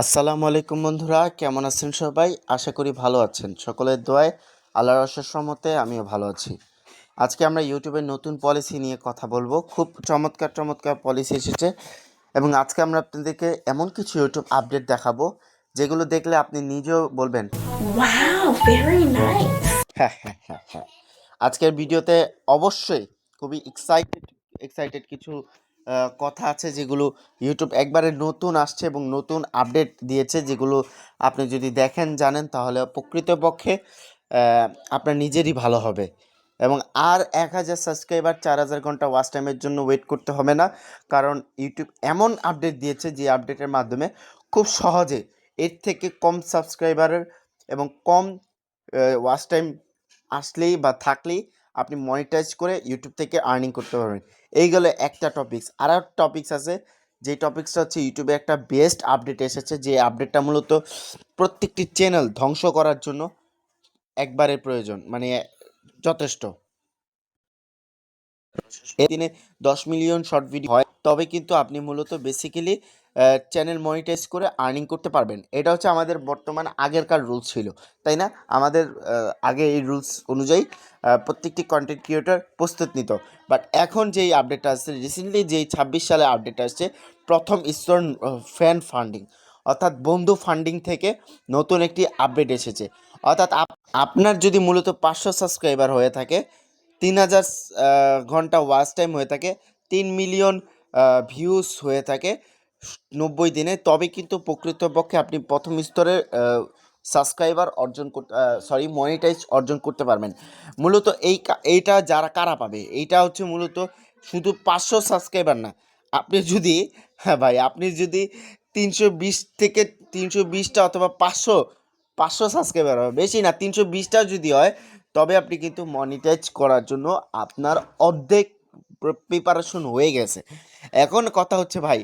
আসসালামু আলাইকুম বন্ধুরা, কেমন আছেন সবাই? আশা করি ভালো আছেন। সকলের দোয়ায় আল্লাহর অশেষ রহমতে আমিও ভালো আছি। আজকে আমরা ইউটিউবের নতুন পলিসি নিয়ে কথা বলবো। খুব চমৎকার চমৎকার পলিসি এসেছে এবং আজকে আমরা আপনাদেরকে এমন কিছু ইউটিউব আপডেট দেখাবো যেগুলো দেখলে আপনি নিজেও বলবেন, Wow, very nice. হ্যাঁ হ্যাঁ হ্যাঁ হ্যাঁ। আজকের ভিডিওতে অবশ্যই খুবই এক্সাইটেড কিছু কথা আছে যেগুলো ইউটিউব একবারে নতুন আসছে এবং নতুন আপডেট দিয়েছে, যেগুলো আপনি যদি দেখেন জানেন তাহলে প্রকৃতপক্ষে আপনার নিজেরই ভালো হবে। এবং আর 1000 সাবস্ক্রাইবার 4000 ঘন্টা ওয়াচ টাইমের জন্য ওয়েট করতে হবে না, কারণ ইউটিউব এমন আপডেট দিয়েছে যে আপডেটের মাধ্যমে খুব সহজে এর থেকে কম সাবস্ক্রাইবারের এবং কম ওয়াচ টাইম আসলেই বা থাকলেই আপনি মনিটাইজ করে ইউটিউব থেকে আর্নিং করতে পারবেন। এইগুলো একটা টপিকস। আর একটা টপিকস আছে, যে টপিকসটা হচ্ছে ইউটিউবে একটা বেস্ট আপডেট এসেছে, যে আপডেটটা মূলত প্রত্যেকটি চ্যানেল ধ্বংস করার জন্য একবারের প্রয়োজন, মানে যথেষ্ট। এই দিনে 10 মিলিয়ন শর্ট ভিডিও হয়, তবে কিন্তু আপনি মূলত বেসিক্যালি চ্যানেল মনিটাইজ করে আর্নিং করতে পারবেন। এটা হচ্ছে আমাদের বর্তমান আগেরকার রুলস ছিল, তাই না? আমাদের আগে এই রুলস অনুযায়ী প্রত্যেকটি কন্টেন্ট ক্রিয়েটর প্রস্তুত নিত। বাট এখন যেই আপডেটটা আসছে, রিসেন্টলি যেই 26 সালে আপডেট আসছে, প্রথম স্তর ফ্যান ফান্ডিং অর্থাৎ বন্ধু ফান্ডিং থেকে নতুন একটি আপডেট এসেছে। অর্থাৎ আপনার যদি মূলত 500 সাবস্ক্রাইবার হয়ে থাকে, 3000 ঘন্টা ওয়াচ টাইম হয়ে থাকে, 3 মিলিয়ন ভিউজ হয়ে থাকে 90 দিনে, তবে কিন্তু প্রকৃতপক্ষে আপনি প্রথম স্তরের সাবস্ক্রাইবার অর্জন করতে মনিটাইজ অর্জন করতে পারবেন। মূলত এইটা যারা কারা পাবে, এইটা হচ্ছে মূলত শুধু 500 সাবস্ক্রাইবার না। আপনি যদি, হ্যাঁ ভাই, আপনি যদি 320 থেকে 320টা অথবা 500 সাবস্ক্রাইবার হয়, বেশি না, 320টা যদি হয়, তবে আপনি কিন্তু মনিটাইজ করার জন্য আপনার অর্ধেক প্রিপারেশন হয়ে গেছে। এখন কথা হচ্ছে ভাই,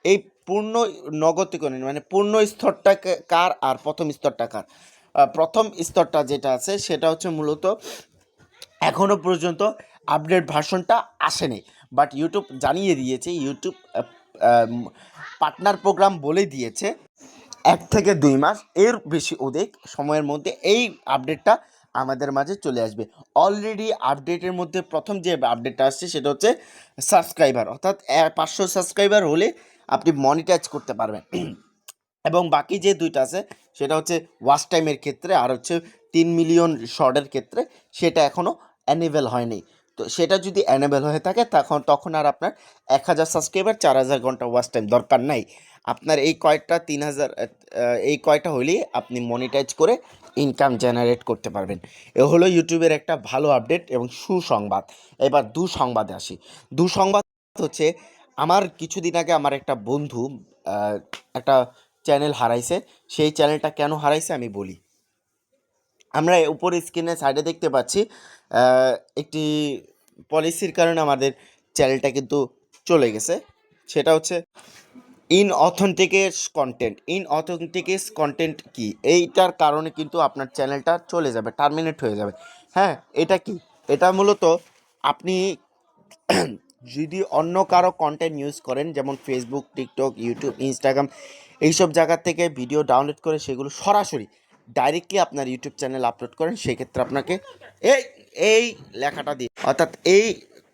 এই পূর্ণ নগদীকরণ মানে পূর্ণ স্তরটা কার আর প্রথম স্তরটা কার? প্রথম স্তরটা যেটা আছে সেটা হচ্ছে মূলত এখনও পর্যন্ত আপডেট ভার্সনটা আসেনি, বাট ইউটিউব জানিয়ে দিয়েছে, ইউটিউব পার্টনার প্রোগ্রাম বলে দিয়েছে 1 থেকে 2 মাস এর বেশি অধিক সময়ের মধ্যে এই আপডেটটা আমাদের মাঝে চলে আসবে। অলরেডি আপডেটের মধ্যে প্রথম যে আপডেটটা আসছে সেটা হচ্ছে সাবস্ক্রাইবার, অর্থাৎ 500 সাবস্ক্রাইবার হলে আপনি মনিটাইজ করতে পারবেন। এবং বাকি যে দুইটা আছে সেটা হচ্ছে ওয়াচ টাইমের ক্ষেত্রে, আর হচ্ছে 3 মিলিয়ন শর্টের ক্ষেত্রে, সেটা এখনও অ্যানেবেল হয়নি। তো সেটা যদি অ্যানেবেল হয়ে থাকে তখন আর আপনার 1000 সাবস্ক্রাইবার 4000 ঘন্টা ওয়াচ টাইম দরকার নাই। আপনার এই কয়টা 3000 এই কয়টা হলেই আপনি মনিটাইজ করে ইনকাম জেনারেট করতে পারবেন। এ হলো ইউটিউবের একটা ভালো আপডেট এবং সুসংবাদ। এবার দুঃসংবাদে আসি। দুঃসংবাদ হচ্ছে, আমার কিছুদিন আগে আমার একটা বন্ধু একটা চ্যানেল হারাইছে। সেই চ্যানেলটা কেন হারাইছে আমি বলি। আমরা উপরে স্ক্রিনে সাইডে দেখতে পাচ্ছি একটি পলিসির কারণে আমাদের চ্যানেলটা কিন্তু চলে গেছে। সেটা হচ্ছে ইনঅথেন্টিকেস কন্টেন্ট কি? এইটার কারণে কিন্তু আপনার চ্যানেলটা চলে যাবে, টার্মিনেট হয়ে যাবে। হ্যাঁ, এটা কি? এটা মূলত আপনি যদি অন্য কারো কন্টেন্ট ইউজ করেন, যেমন ফেসবুক, টিকটক, ইউটিউব, ইনস্টাগ্রাম, এইসব জায়গা থেকে ভিডিও ডাউনলোড করে সেগুলো সরাসরি ডাইরেক্টলি আপনার ইউটিউব চ্যানেল আপলোড করেন, সেক্ষেত্রে আপনাকে এই এই লেখাটা দিয়ে, অর্থাৎ এই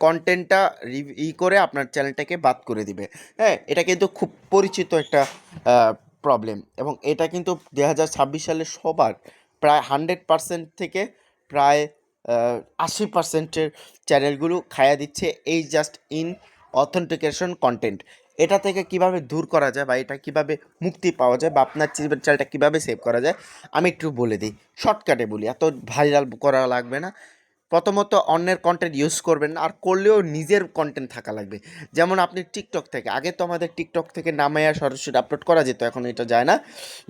কন্টেন্টটা করে আপনার চ্যানেলটাকে বাদ করে দিবে। হ্যাঁ, এটা কিন্তু খুব পরিচিত একটা প্রবলেম, এবং এটা কিন্তু 2026 সালে সবার প্রায় 100% থেকে প্রায় 80%-এর চ্যানেলগুলো খায়া দিচ্ছে এই জাস্ট অথেন্টিকেশন কন্টেন্ট। এটা থেকে কিভাবে দূর করা যায় বা এটা কিভাবে মুক্তি পাওয়া যায় বা আপনার চ্যানেলটা কিভাবে সেভ করা যায় আমি একটু বলে দিই, শর্টকাটে বলি, এত ভাইরাল করা লাগবে না। প্রথমত, অন্যের কন্টেন্ট ইউজ করবেন না, আর করলেও নিজের কন্টেন্ট থাকা লাগবে। যেমন আপনি টিকটক থেকে, আগে তো আমাদের টিকটক থেকে নামাইয়া সরাসরি আপলোড করা যেত, এখন এটা যায় না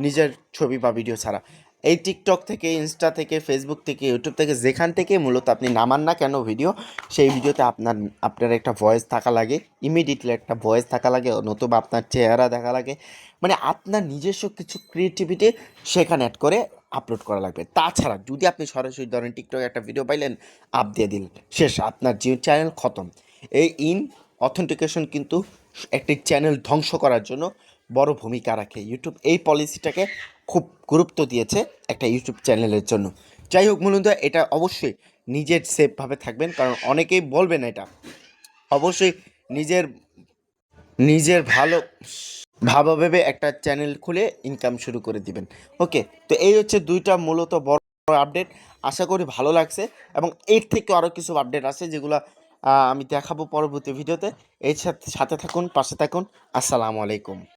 নিজের ছবি বা ভিডিও ছাড়া। এই টিকটক থেকে, ইনস্টা থেকে, ফেসবুক থেকে, ইউটিউব থেকে, যেখান থেকে মূলত আপনি নামান না কেন ভিডিও, সেই ভিডিওতে আপনার একটা ভয়েস থাকা লাগে, ইমিডিয়েটলি একটা ভয়েস থাকা লাগে, নতুবা আপনার চেহারা দেখা লাগে, মানে আপনার নিজস্ব কিছু ক্রিয়েটিভিটি সেখানে অ্যাড করে আপলোড করা লাগবে। তাছাড়া যদি আপনি সরাসরি ধরেন টিকটকে একটা ভিডিও পাইলেন, আপ দিয়ে দিলেন, শেষ, আপনার যে চ্যানেল খতম। এই অথেন্টিকেশন কিন্তু একটি চ্যানেল ধ্বংস করার জন্য বড় ভূমিকা রাখে। ইউটিউব এই পলিসিটাকে খুব গুরুত্ব দিয়েছে একটা ইউটিউব চ্যানেলের জন্য। যাই হোক বন্ধুরা, এটা অবশ্যই নিজের সেফভাবে থাকবেন, কারণ অনেকেই বলবেন এটা। অবশ্যই নিজের নিজের ভালো ভেবে একটা চ্যানেল খুলে ইনকাম শুরু করে দিবেন। ওকে, তো এই হচ্ছে দুইটা মূলত বড় আপডেট। আশা করি ভালো লাগছে, এবং এর থেকে আরও কিছু আপডেট আছে যেগুলো আমি দেখাবো পরবর্তী ভিডিওতে। এর সাথে সাথে থাকুন, পাশে থাকুন। আসসালামু আলাইকুম।